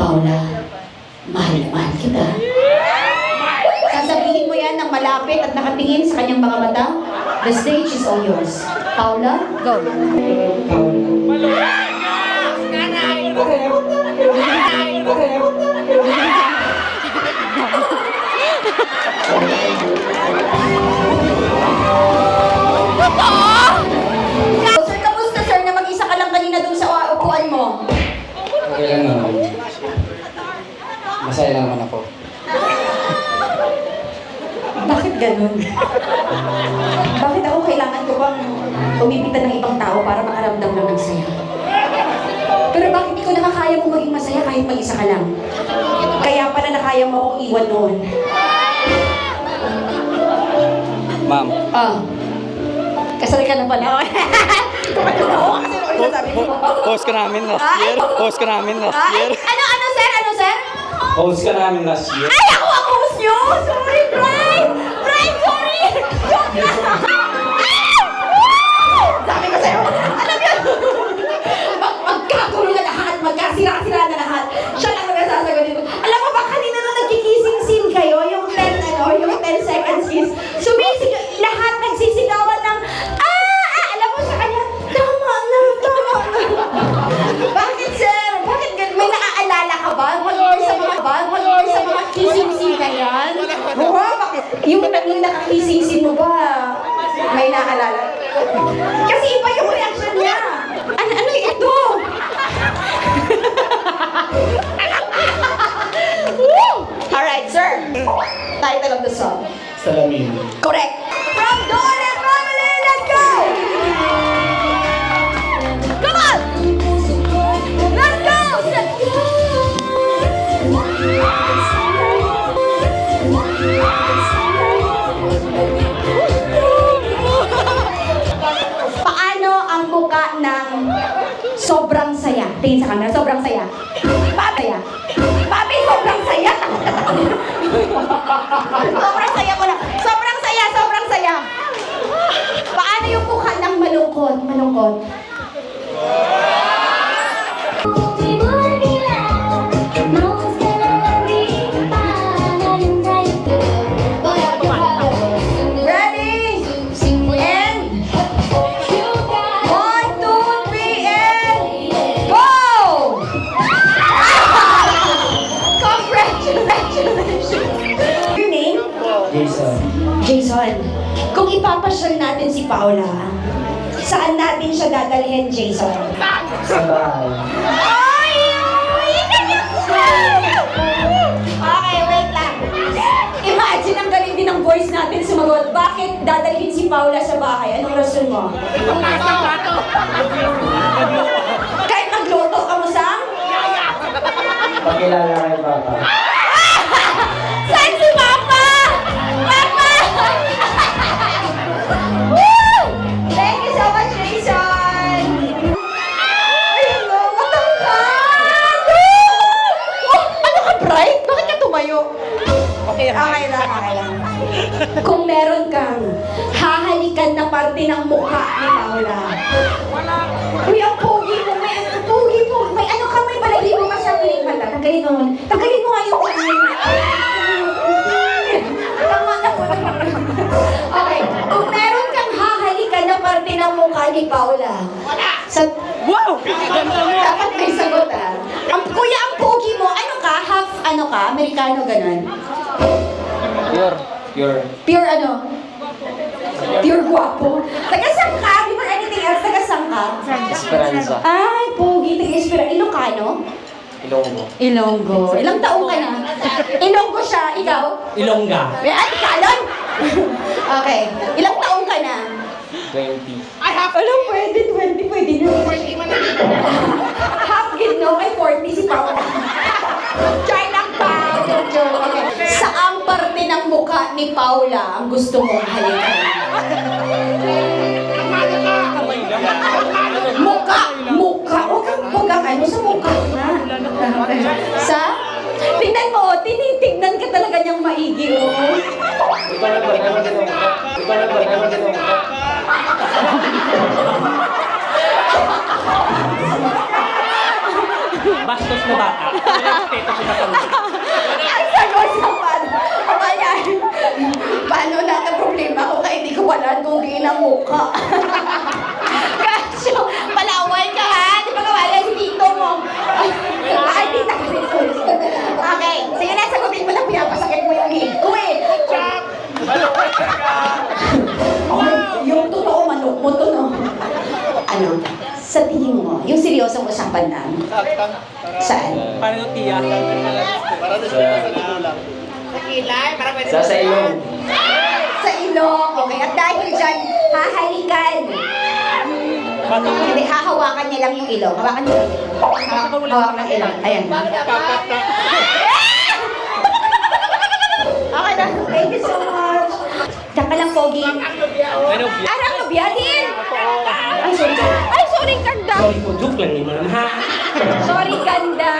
Paula, mahal na mahal kita. Sasabihin mo yan ng malapit at nakatingin sa kanyang mga mata. The stage is all yours. Paula, go. Sir, kamusta sir na mag-isa ka lang kanina dun sa upuan mo? Okay lang naman. Masaya lang naman ako. Bakit ganun? Bakit ako kailangan ko bang umipitan ng ibang tao para makaramdam lang ng saya? Pero bakit di ko nakakaya mong maging masaya kahit mag-isa ka lang? Kaya pala nakaya mo akong iwan noon. Ma'am, Kasal ka na pala. host ka namin last year. Host ka namin last year. Ano sir? Ano sir? Host ka namin last year. Ay, ako ang host nyo! Sorry, Brian! Brian, sorry! Joke lang! Sabi ko sa'yo, alam yun! Magkagulo na lahat, magkasira-sira na lahat. Siya lang nagsasagot dito. Alam mo ba, kanina nung nagkikissing scene kayo, yung 10 seconds kiss, lahat nagsisigawan ng, alam mo sa kanya, tama na. Bakit, sir? Bakit ganun? May naaalala ka ba? Mag-or sa mga kissing scene na yan? Bakit? Yung nakakissing scene mo ba? May naaalala? Kasi iba yung reaction niya. Ano ito? Alright, sir. Title of the song. Salamin. Correct. From Dawn and Family, let's go! Come on! Let's go! Paano ang muka ng sobrang saya? Tingin sa camera, sobrang saya. Papi, sobrang saya. Sobrang saya ko na. Sobrang saya. Paano yung mukha ng malungkot? Ready? And 1, 2, 3, and go! Congratulations! Your name? Jason. Kung ipapasyal natin si Paula, saan natin siya dadalhin, Jason? Sa bahay. Okay, wait lang. Imagine ang galing din ng voice natin sumagot. Bakit dadalhin si Paula sa bahay? Anong rason mo? Kahit magluto ka mo sa? Pagkilala kay Papa. Saan si Papa? Papa! Woo! Thank you so much, Jason! Ayun no, matangkad! Ano ka, Bright? Bakit ka tumayo? Okay lang. Kung meron kang hahalikan na parte ng mukha ni Paula. Uy, ang pogi mo. May ano ka, may balay mo ka sa piling mata. Tanggalin mo nga yung tama na po. Okay, kung meron kang hahalikan na parte ng mukha ni Paula. Wow! Dapat may sagot Kuya, ang pogi mo, ano ka? Half, Amerikano, ganun? Pure ano? Pure guwapo. Taga-sang ka? Before anything else, taga-sang ka? Esperanza. Ay, pogi. Taga-Esperanza. Ilocano? Ilonggo. Ilang taong ka na? Ilonggo siya. Ikaw? Ilongga. Ay, kalon! Okay. Ilang taong ka na? 20. Alam, pwede. 20, pwede na. Half gid, no? May 40 si Paula. Try lang pa. Joke. Okay. Saang parte ng mukha ni Paula ang gusto mong halikan? Mukha. Huwag kang ano sa mukha na. Sa? Tingnan mo, tinitignan ka talaga niyang maigi, oh. Ikaw na ba? Bastos na bata. Respeto ko na pala. Ang sagot sa paano? Ayan. Paano na ang problema ko kaya hindi ko wala dugi ng mukha. Kasyo, palaway ka ha? Di ba kawala si tito mo? Ay, tita ko dito. Okay, sige na, sagutin mo na pinapasakit mo yung hig ko eh. Okay, yung totoo manok mo to, no? Ano? Sa tingin mo, yung seryosong usapan na, saan? Paano tiya? Sa ilong. Sa ilong. Okay, at dahil dyan, hahalikan. Hindi, hahawakan niya lang yung ilong. Hawakan niya lang yung ilong. Hawakan ng ilong. Ayan. Okay na. Thank you so much. Diyan ka lang, Pogi. Ano biya? Arang nabiyahin! Ay, sorry. Ay, sorry, ganda! Sorry po, joke lang naman ha. Sorry, ganda!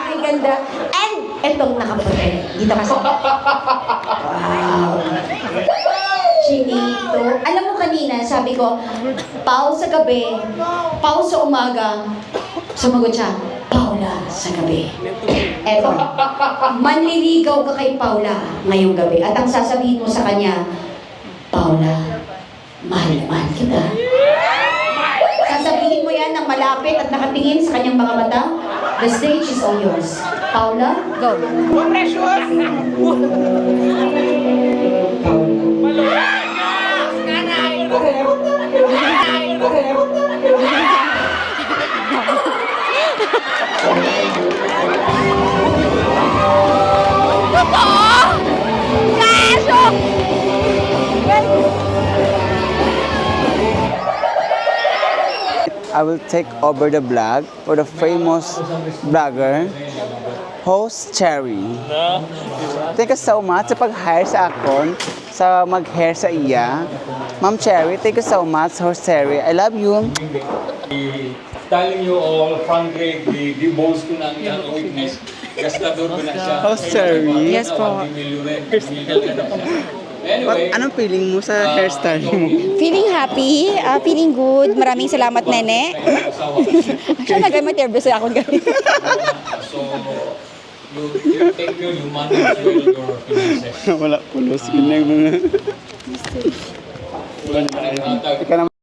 Ay, ganda. And, etong nakaputi. Dito kasi. Wow! Chinito. Alam mo kanina, sabi ko, Pao sa gabi, Pao sa umaga. Sumagot siya, Paula sa gabi. Eto, manliligaw ka kay Paula ngayong gabi. At ang sasabihin mo sa kanya, Paula, mahal na mahal kita. Sasabihin mo yan ng malapit at nakatingin sa kanyang mga mata. The stage is all yours. Paula, go. I will take over the vlog for the famous vlogger, host Cherry. Thank you so much sa pag-hire sa akon, sa mag-hair sa iya. Ma'am Cherry, thank you so much, host Cherry. I love you. Telling you all, front grade, the bones ko na ang weakness. Gastador ko na siya. Host Cherry. Yes po. Anyway, Anong feeling mo sa hairstyle mo? Feeling happy, feeling good. Maraming salamat, Nene. Siya nag-interview sa akong gabi. so, you take care, you manage well your finances. Wala pulos. Yun na yung mga... Wala na rin. Ika naman.